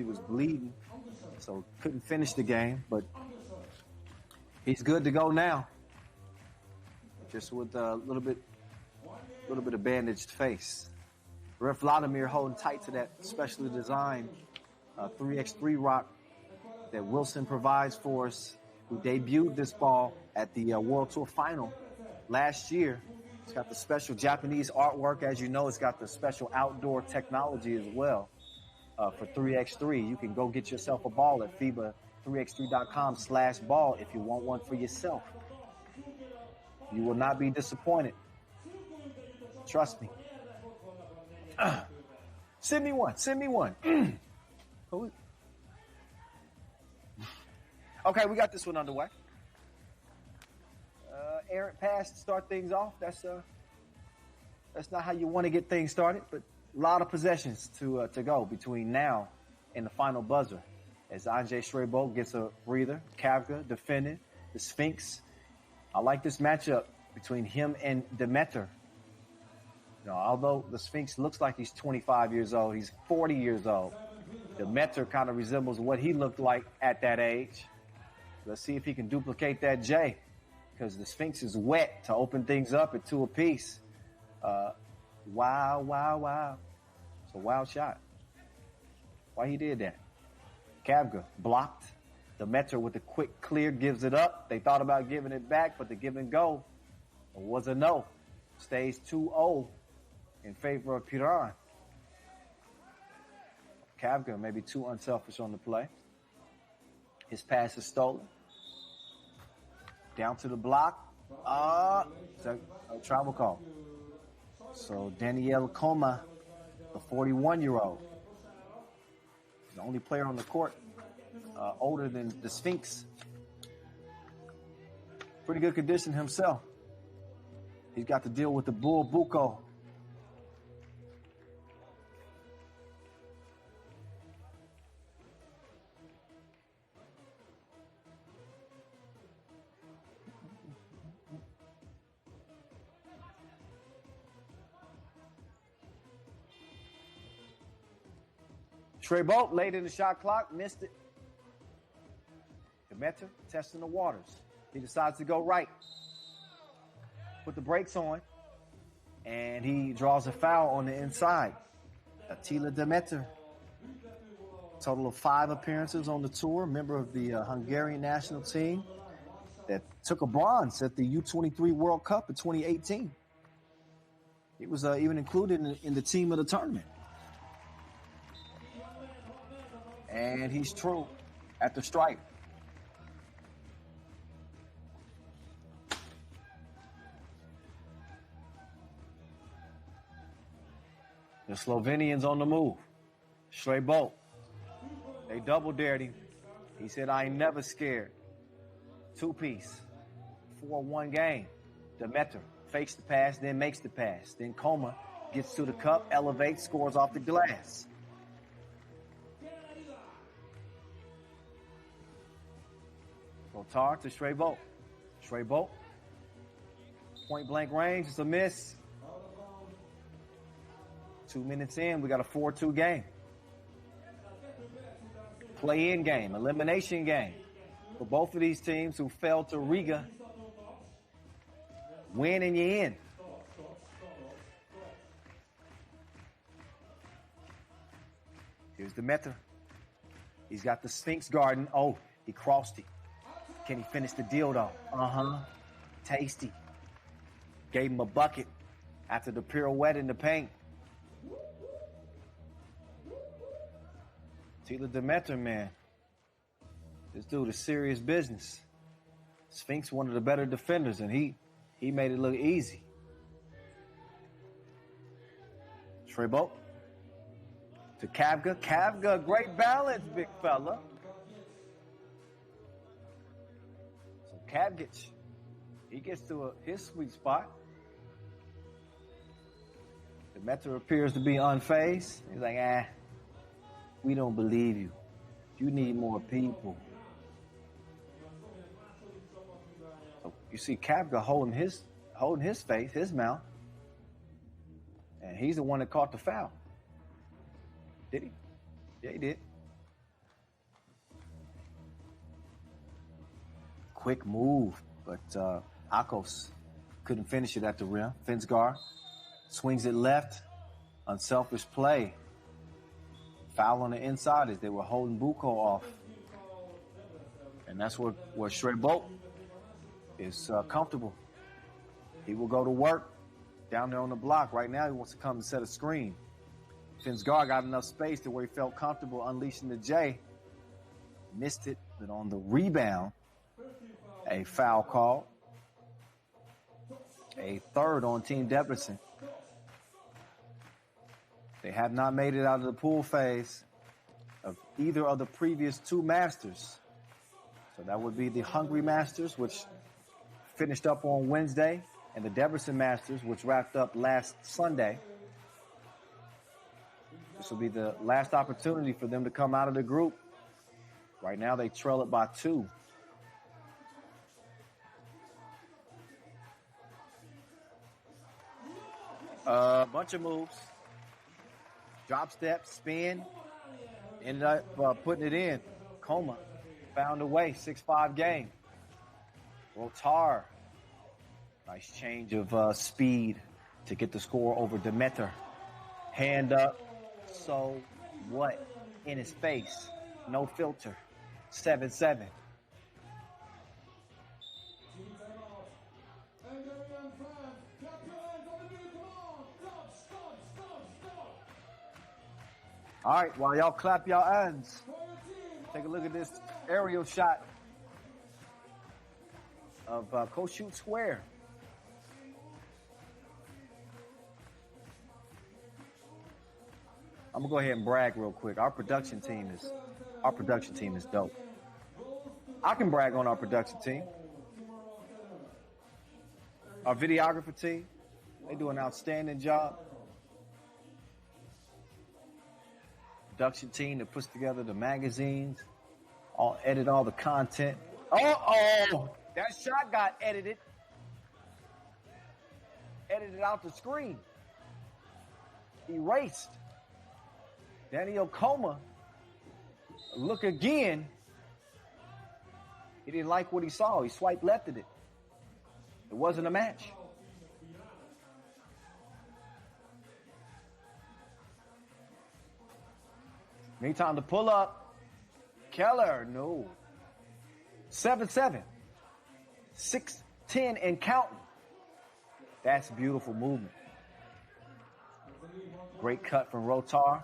was bleeding, so couldn't finish the game. But he's good to go now, just with a little bit of bandaged face. Ref Vladimir holding tight to that specially designed 3x3 rock that Wilson provides for us, who debuted this ball at the World Tour Final last year. It's got the special Japanese artwork. As you know, it's got the special outdoor technology as well for 3x3. You can go get yourself a ball at FIBA3x3.com/ball if you want one for yourself. You will not be disappointed. Trust me. Send me one. Okay, we got this one underway. Errant pass to start things off. That's not how you want to get things started, but a lot of possessions to go between now and the final buzzer. As Andrzej Shrebo gets a breather, Kavga defending, the Sphinx. I like this matchup between him and Demeter. You know, although the Sphinx looks like he's 25 years old, he's 40 years old. Demeter kind of resembles what he looked like at that age. Let's see if he can duplicate that J, because the Sphinx is wet to open things up at 2 apiece. Wow. It's a wild shot. Why he did that? Kavga blocked. Demeter with the quick clear gives it up. They thought about giving it back, but the give and go was a no. Stays 2-0 in favor of Piran. Kavga maybe too unselfish on the play. His pass is stolen. Down to the block. It's a travel call. So Daniel Coma, the 41-year-old, the only player on the court older than the Sphinx. Pretty good condition himself. He's got to deal with the Bull Buko. Shrebo late in the shot clock, missed it. Demeter testing the waters. He decides to go right. Put the brakes on, and he draws a foul on the inside. Attila Demeter. Total of 5 appearances on the tour. Member of the Hungarian national team that took a bronze at the U23 World Cup in 2018. He was even included in the team of the tournament. And he's true at the stripe. The Slovenians on the move. Shrebo. They double dared him. He said, I ain't never scared. 2-piece. 4-1 game. Demeter fakes the pass, then makes the pass. Then Coma gets to the cup, elevates, scores off the glass. Rotar to Shrebo. Shrebo. Point blank range. It's a miss. 2 minutes in, we got a 4-2 game. Play-in game, elimination game. For both of these teams who fell to Riga. Win and you're in. Here's Demeter. He's got the Sphinx Garden. Oh, he crossed it. Can he finish the deal, though? Tasty. Gave him a bucket after the pirouette in the paint. Attila Demeter, man. This dude is serious business. Sphinx, one of the better defenders, and he made it look easy. Shrebo to Kavga. Kavga, great balance, big fella. So Kavgic, he gets to his sweet spot. Demeter appears to be unfazed. He's like, we don't believe you. You need more people. So you see Kavga holding his face, his mouth. And he's the one that caught the foul. Did he? Yeah, he did. Quick move, but Akos couldn't finish it at the rim. Finsgar swings it left. Unselfish play. Foul on the inside as they were holding Buko off. And that's where Shrebolt is comfortable. He will go to work down there on the block. Right now, he wants to come and set a screen. Finsgar got enough space to where he felt comfortable unleashing the J. Missed it, but on the rebound, a foul call. A third on Team Debrecen. They have not made it out of the pool phase of either of the previous two Masters. So that would be the Hungary Masters, which finished up on Wednesday, and the Debrecen Masters, which wrapped up last Sunday. This will be the last opportunity for them to come out of the group. Right now, they trail it by 2. A bunch of moves. Drop step, spin. Ended up putting it in. Coma found a way. 6-5 game. Rotar. Nice change of speed to get the score over Demeter. Hand up. So what? In his face. No filter. 7-7. All right, while y'all clap y'all hands, take a look at this aerial shot of Kossuth Square. I'm gonna go ahead and brag real quick. Our production team is dope. I can brag on our production team. Our videographer team, they do an outstanding job. Production team that puts together the magazines, edit all the content. Uh-oh! That shot got edited. Edited out the screen. Erased. Daniel Coma. Look again. He didn't like what he saw. He swiped left at it. It wasn't a match. Meantime to pull up. Keller, no. 7-7. 6-10 and counting. That's beautiful movement. Great cut from Rotar.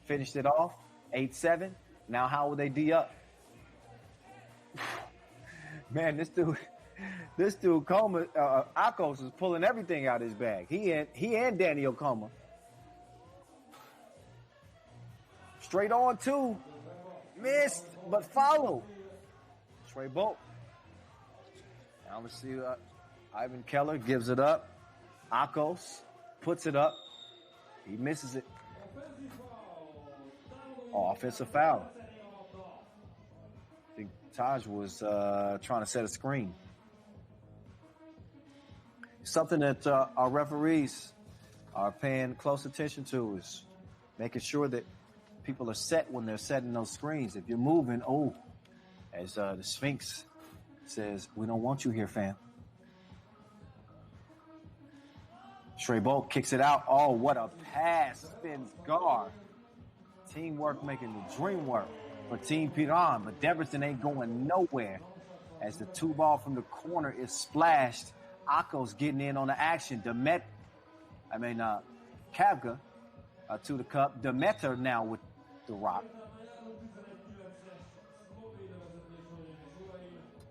Finished it off. 8-7. Now how will they D up? Man, this dude Coma, Akos is pulling everything out of his bag. He and Daniel Coma. Straight on 2. Missed, but followed. Shrebolt. Now let's see. Ivan Keller gives it up. Akos puts it up. He misses it. Offensive foul. I think Taj was trying to set a screen. Something that our referees are paying close attention to is making sure that people are set when they're setting those screens. If you're moving, as the Sphinx says, we don't want you here, fam. Shrebolt kicks it out. Oh, what a pass. Spins guard. Teamwork making the dream work for Team Piran, but Debrecen ain't going nowhere as the 2-ball from the corner is splashed. Akos getting in on the action. Kavga to the cup. Demeter now with the rock.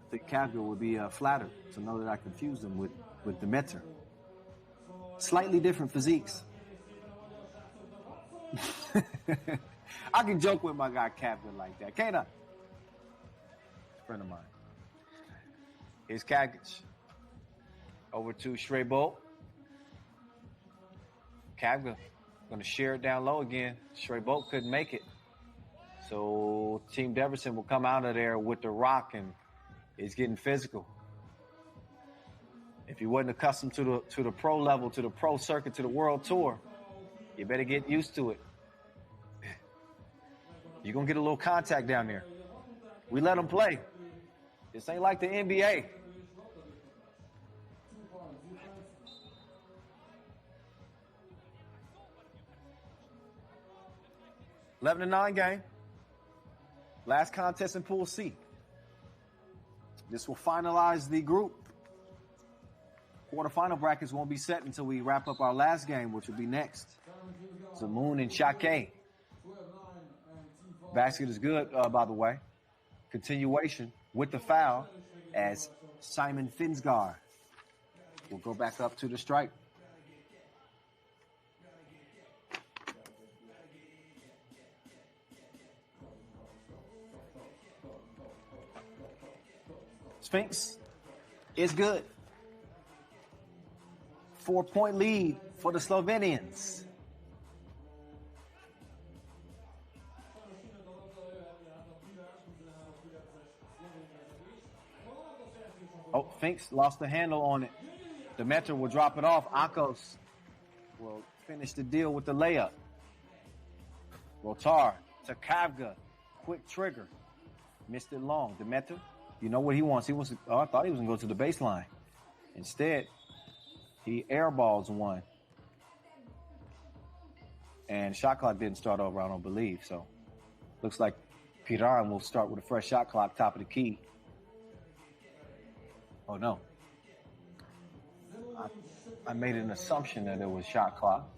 I think Kavga would be flattered to know that I confused him with Demeter. Slightly different physiques. I can joke with my guy Kavga like that, can't I? Friend of mine. Here's Kagic. Over to Shrebolt. Kavga going to share it down low again. Shrebolt couldn't make it. So Team Debrecen will come out of there with the rock and is getting physical. If you wasn't accustomed to the pro level, to the pro circuit, to the world tour, you better get used to it. You're going to get a little contact down there. We let them play. This ain't like the NBA. Eleven to 9 game. Last contest in Pool C. This will finalize the group. Quarterfinal brackets won't be set until we wrap up our last game, which will be next. Zamoon and Shake. Basket is good, by the way. Continuation with the foul as Simon Finsgar will go back up to the stripe. Sphinx is good. 4-point lead for the Slovenians. Oh, Sphinx lost the handle on it. Demeter will drop it off. Akos will finish the deal with the layup. Rotar to Kavga. Quick trigger. Missed it long. Demeter, you know what he wants. He wants to, I thought he was going to go to the baseline. Instead, he airballs one. And shot clock didn't start over, I don't believe. So, looks like Piran will start with a fresh shot clock, top of the key. Oh, no. I made an assumption that it was shot clock.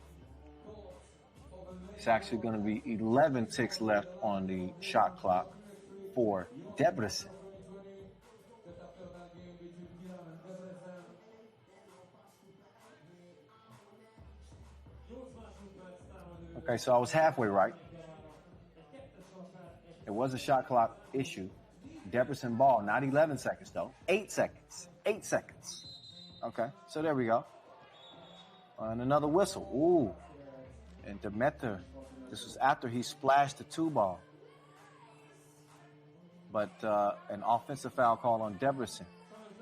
It's actually going to be 11 ticks left on the shot clock for Debrecen. Okay, so I was halfway right. It was a shot clock issue. Debrecen ball, not 11 seconds, though. 8 seconds. 8 seconds. Okay, so there we go. And another whistle. Ooh. And Demeter, this was after he splashed the 2-ball. But an offensive foul call on Debrecen.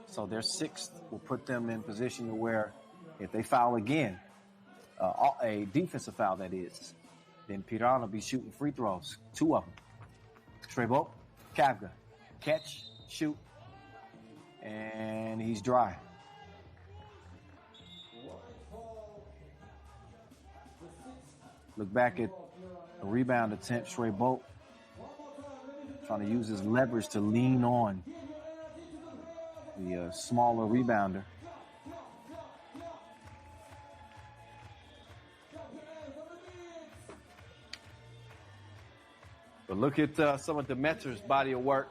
So their 6th will put them in position to where if they foul again, a defensive foul that is, then Piran will be shooting free throws. 2 of them. Strebo, Kavga. Catch, shoot, and he's dry. Look back at a rebound attempt. Strebo trying to use his leverage to lean on the smaller rebounder. But look at some of Demeter's body of work.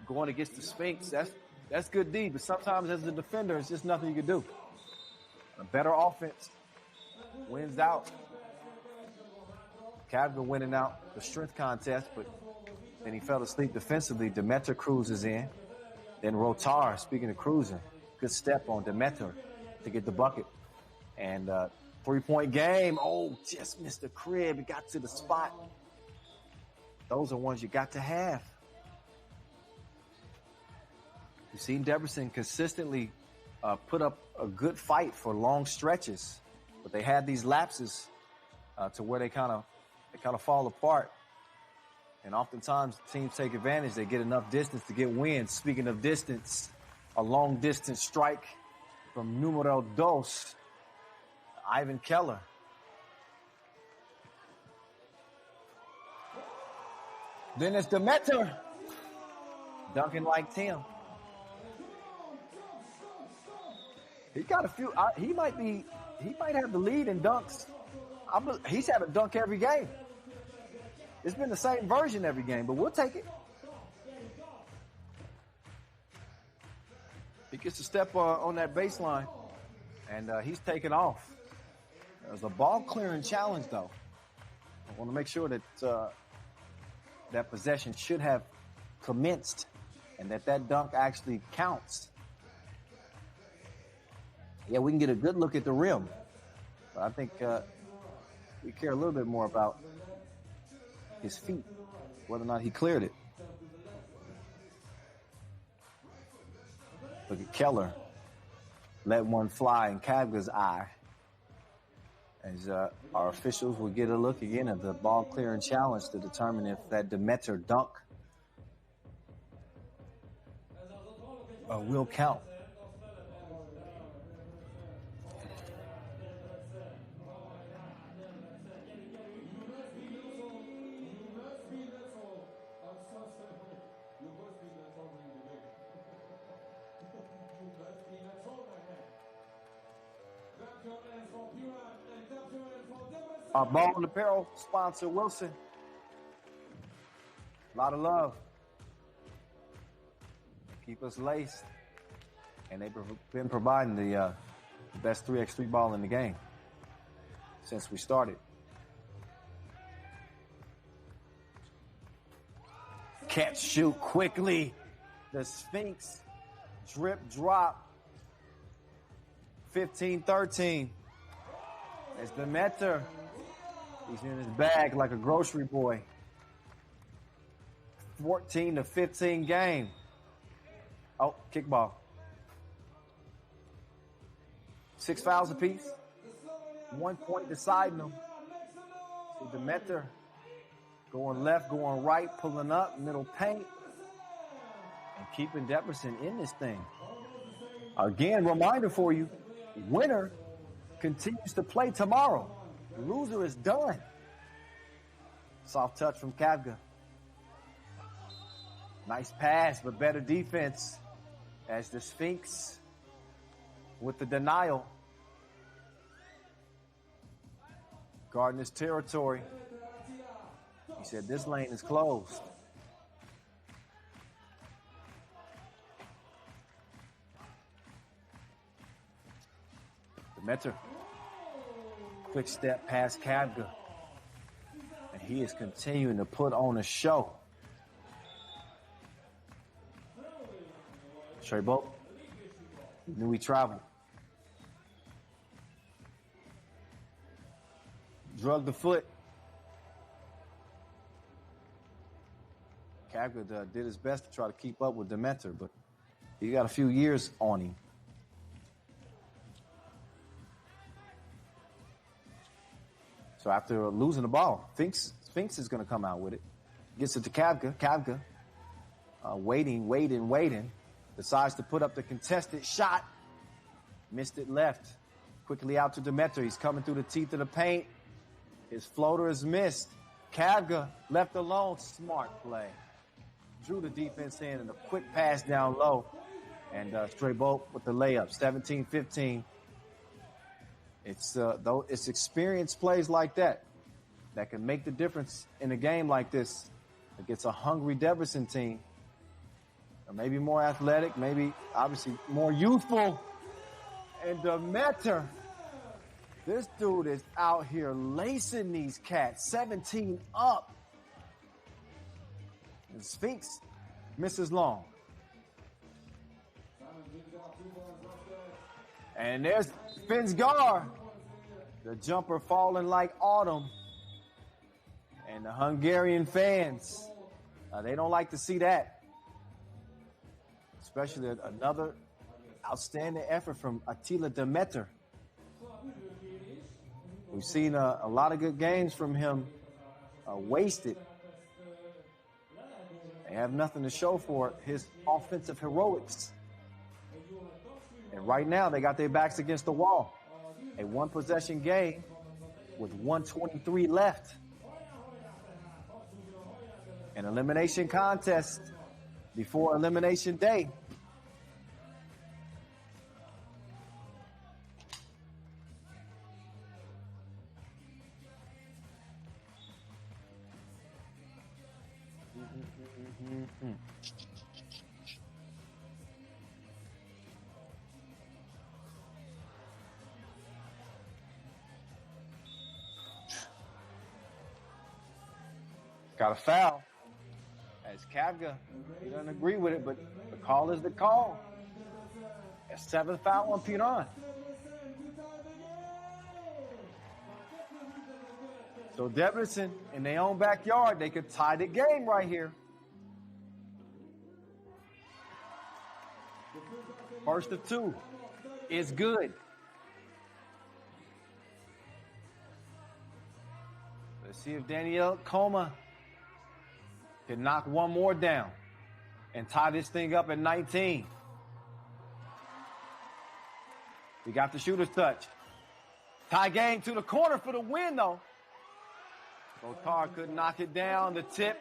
Going against the Sphinx, that's good D, but sometimes as a defender, it's just nothing you can do. A better offense wins out. Kavga winning out the strength contest, but then he fell asleep defensively. Demeter cruises in. Then Rotar, speaking of cruising, good step on Demeter to get the bucket. And 3-point game. Oh, just missed the crib. It got to the spot. Those are ones you got to have. We've seen Debrecen consistently put up a good fight for long stretches, but they had these lapses to where they kind of fall apart. And oftentimes teams take advantage. They get enough distance to get wins. Speaking of distance, a long distance strike from numero dos, Ivan Keller. Then it's Demeter dunking like Tim. He got a few. He might have the lead in dunks. He's had a dunk every game. It's been the same version every game, but we'll take it. He gets to step on that baseline, and he's taking off. There's a ball clearing challenge, though. I want to make sure that that possession should have commenced, and that dunk actually counts. Yeah, we can get a good look at the rim. But I think we care a little bit more about his feet, whether or not he cleared it. Look at Keller. Let one fly in Kavga's eye. As our officials will get a look again at the ball clearing challenge to determine if that Demeter dunk will count. Our ball and apparel sponsor, Wilson. A lot of love. Keep us laced. And they've been providing the best 3x3 ball in the game since we started. Catch, shoot quickly. The Sphinx. Drip, drop. 15-13. It's the Metter. He's in his bag like a grocery boy. 14-15 game. Oh, kickball. 6 fouls apiece. 1 point deciding them. See Demeter going left, going right, pulling up, middle paint, and keeping Debrecen in this thing. Again, reminder for you, winner continues to play tomorrow. The loser is done. Soft touch from Kavga. Nice pass, but better defense as the Sphinx with the denial. Guarding his territory. He said this lane is closed. Demeter. Quick step past Kavga. And he is continuing to put on a show. Straybolt. He knew he traveled. Drug the foot. Kavga did his best to try to keep up with Demeter, but he got a few years on him. So after losing the ball, Sphinx is going to come out with it. Gets it to Kavga. Kavga, waiting. Decides to put up the contested shot. Missed it left. Quickly out to Demeter. He's coming through the teeth of the paint. His floater is missed. Kavga left alone. Smart play. Drew the defense in and a quick pass down low. And Straybolt with the layup. 17-15. It's experienced plays like that can make the difference in a game like this against a hungry Debrecen team. Or maybe more athletic, maybe obviously more youthful. And Demeter, this dude is out here lacing these cats. 17 up. And Sphinx misses long. And there's Finsgar. The jumper falling like autumn. And the Hungarian fans, they don't like to see that. Especially another outstanding effort from Attila Demeter. We've seen a lot of good games from him wasted. They have nothing to show for his offensive heroics. And right now, they got their backs against the wall. A one-possession game with 1:23 left. An elimination contest before elimination day. Got a foul. As Kavga, he doesn't agree with it, but the call is the call. A 7th foul on Piran. So Debrecen, in their own backyard, they could tie the game right here. First of 2 is good. Let's see if Daniel Coma can knock one more down and tie this thing up at 19. He got the shooter's touch. Tie game to the corner for the win, though. Rotar couldn't knock it down. The tip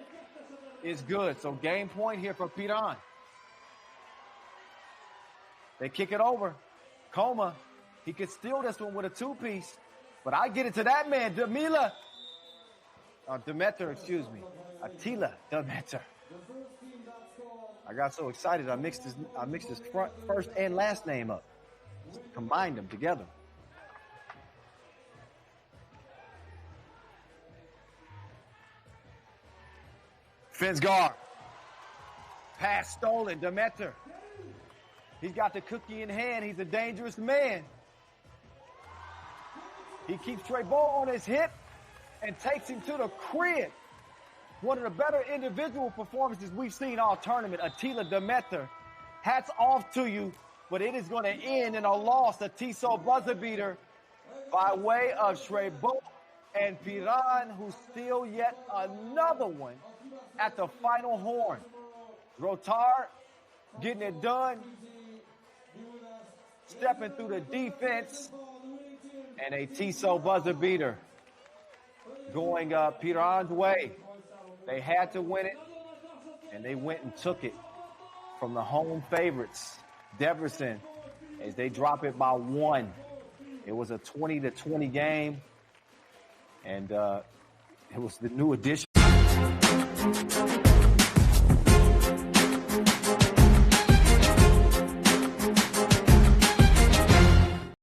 is good. So game point here for Piran. They kick it over. Coma, he could steal this one with a two-piece. But I get it to that man, Demeter, excuse me. Attila Demeter. I got so excited I mixed his first and last name up. Just combined them together. Finsgar. Pass stolen. Demeter. He's got the cookie in hand. He's a dangerous man. He keeps Trey Ball on his hip and takes him to the crib. One of the better individual performances we've seen all tournament. Attila Demeter. Hats off to you, but it is going to end in a loss. A Tiso buzzer beater by way of Trey Ball and Piran, who steal yet another one at the final horn. Rotar getting it done, stepping through the defense, and a Tiso buzzer beater going Piran's way. They had to win it, and they went and took it from the home favorites, Debrecen, as they drop it by 1. It was a 20-20 game, and it was the new addition.